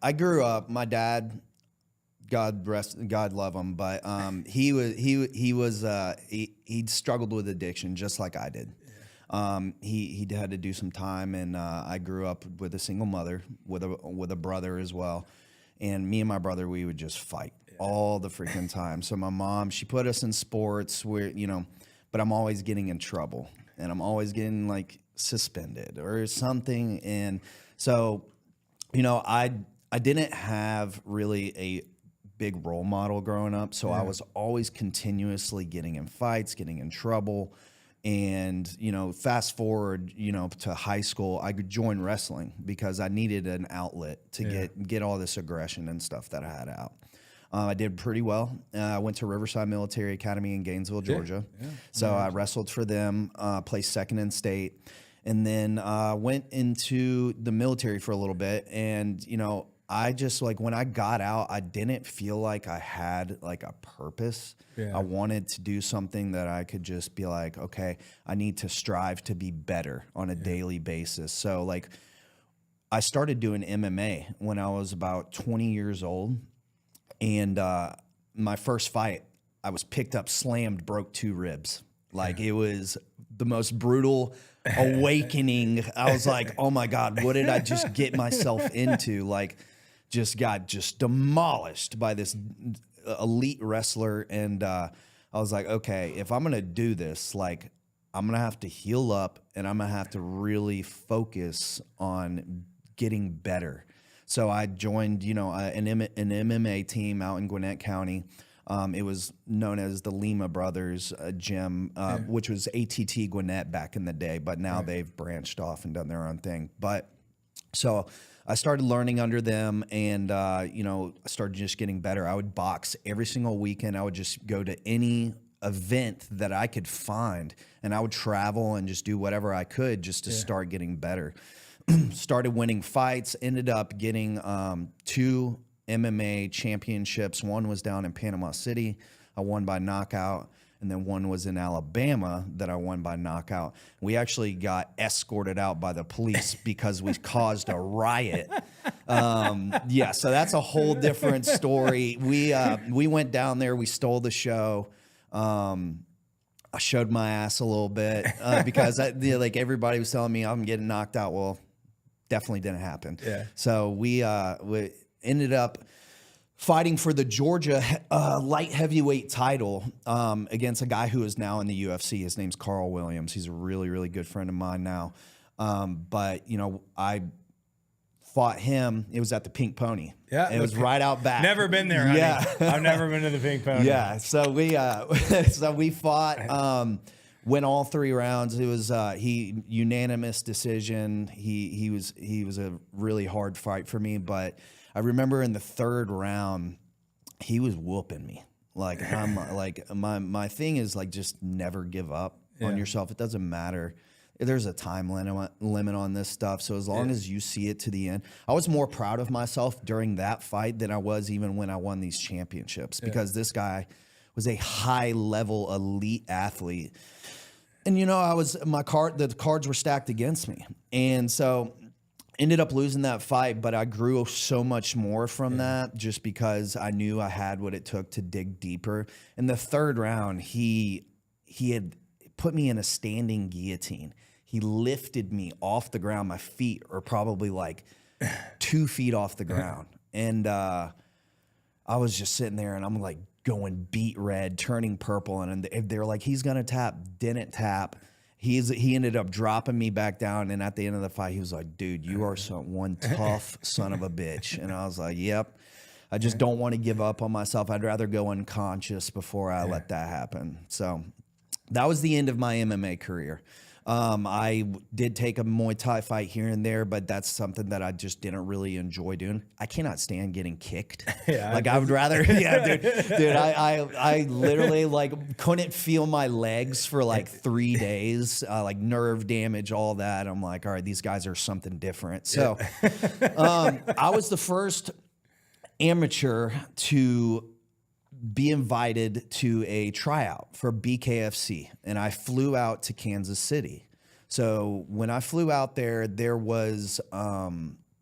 I grew up. My dad, God love him, but he struggled with addiction just like I did. He had to do some time, and I grew up with a single mother with a brother as well, and me and my brother, we would just fight all the freaking time. So my mom, she put us in sports where, but I'm always getting in trouble, and I'm always getting like suspended or something, and so I didn't have really a big role model growing up, so I was always continuously getting in fights, getting in trouble. And, fast forward, to high school, I could join wrestling because I needed an outlet to get all this aggression and stuff that I had out. I did pretty well. I went to Riverside Military Academy in Gainesville, Georgia. So I wrestled for them, placed second in state, and then went into the military for a little bit. And, I just when I got out, I didn't feel like I had like a purpose. I wanted to do something that I could just be like, okay, I need to strive to be better on a daily basis. So I started doing MMA when I was about 20 years old. And my first fight, I was picked up, slammed, broke 2 ribs. It was the most brutal awakening. I was like, oh my God, what did I just get myself into? Just got demolished by this elite wrestler. And I was like, okay, if I'm going to do this, I'm going to have to heal up, and I'm going to have to really focus on getting better. So I joined, an MMA team out in Gwinnett County. It was known as the Lima Brothers gym, which was ATT Gwinnett back in the day, but now they've branched off and done their own thing. But so I started learning under them, and, I started just getting better. I would box every single weekend. I would just go to any event that I could find, and I would travel and just do whatever I could just to start getting better. Started winning fights, ended up getting 2 MMA championships. One was down in Panama City. I won by knockout. And then one was in Alabama that I won by knockout. We actually got escorted out by the police because we caused a riot. So that's a whole different story. We went down there. We stole the show. I showed my ass a little bit because everybody was telling me I'm getting knocked out. Well, definitely didn't happen. So we ended up fighting for the Georgia light heavyweight title against a guy who is now in the UFC. His name's Carl Williams. He's a really, really good friend of mine now. But, I fought him. It was at the Pink Pony. Yeah. It was right out back. Never been there, honey. Yeah. I've never been to the Pink Pony. Yeah. So we fought, went all 3 rounds. It was unanimous decision. He was a really hard fight for me, but I remember in the 3rd round, he was whooping me. My thing is just never give up on yourself. It doesn't matter. There's a time limit on this stuff. So as long as you see it to the end, I was more proud of myself during that fight than I was even when I won these championships, because this guy was a high level elite athlete. And the cards were stacked against me. And so ended up losing that fight, but I grew so much more from that just because I knew I had what it took to dig deeper. In the 3rd round, he had put me in a standing guillotine. He lifted me off the ground. My feet are probably 2 feet off the ground. And I was just sitting there, and I'm going beet red, turning purple. And they're like, he's going to tap. Didn't tap. He ended up dropping me back down, and at the end of the fight, he was like, dude, you are one tough son of a bitch. And I was like, yep. I just don't want to give up on myself. I'd rather go unconscious before I let that happen. So that was the end of my MMA career. I did take a Muay Thai fight here and there, but that's something that I just didn't really enjoy doing. I cannot stand getting kicked. I would rather, dude, I literally couldn't feel my legs for 3 days, nerve damage, all that. I'm like, all right, these guys are something different. So, I was the first amateur to be invited to a tryout for BKFC, and I flew out to Kansas City. So when I flew out there, there was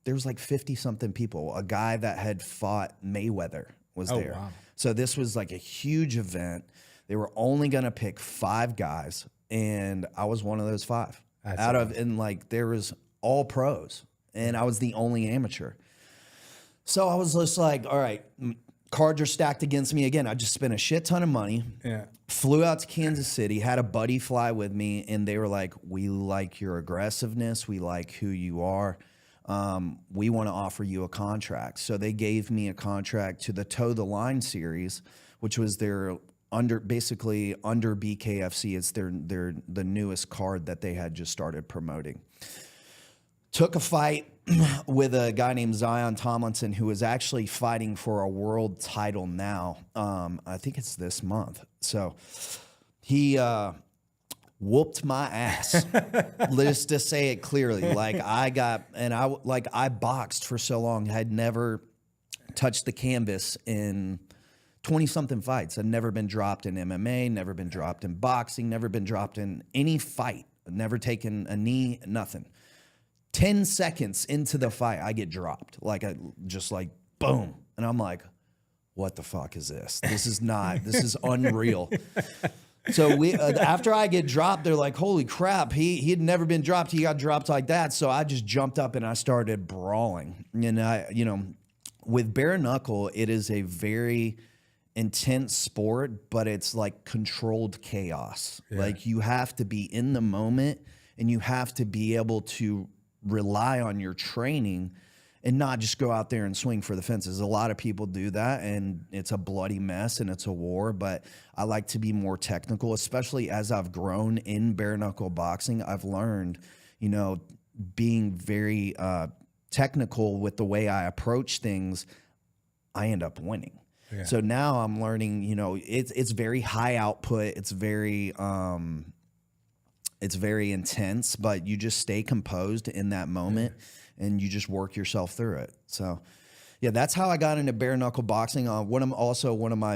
there was like 50 something people. A guy that had fought Mayweather was there. Wow. So this was like a huge event. They were only going to pick 5 guys, and I was one of those 5. And like there was all pros, and I was the only amateur. So I was just like, all right, cards are stacked against me again. I just spent a shit ton of money. Yeah. Flew out to Kansas City, had a buddy fly with me, and they were like, we like your aggressiveness. We like who you are. We want to offer you a contract. So they gave me a contract to the Toe the Line series, which was their basically under BKFC. It's the newest card that they had just started promoting. Took a fight with a guy named Zion Tomlinson, who is actually fighting for a world title now. I think it's this month. So he whooped my ass. Just to say it clearly. Like I boxed for so long, had never touched the canvas in 20-something fights. I'd never been dropped in MMA, never been dropped in boxing, never been dropped in any fight, never taken a knee, nothing. 10 seconds into the fight, I get dropped. Just like, boom. And I'm like, what the fuck is this? This is unreal. So after I get dropped, they're like, holy crap, he had never been dropped. He got dropped like that. So I just jumped up and I started brawling. And with bare knuckle, it is a very intense sport, but it's like controlled chaos. Yeah. Like you have to be in the moment, and you have to be able to rely on your training and not just go out there and swing for the fences. A lot of people do that, and it's a bloody mess and it's a war, but I like to be more technical, especially as I've grown in bare knuckle boxing. I've learned, being very technical with the way I approach things, I end up winning. Yeah. So now I'm learning, it's very high output. It's very intense, but you just stay composed in that moment, and you just work yourself through it. So, yeah, that's how I got into bare knuckle boxing. One of my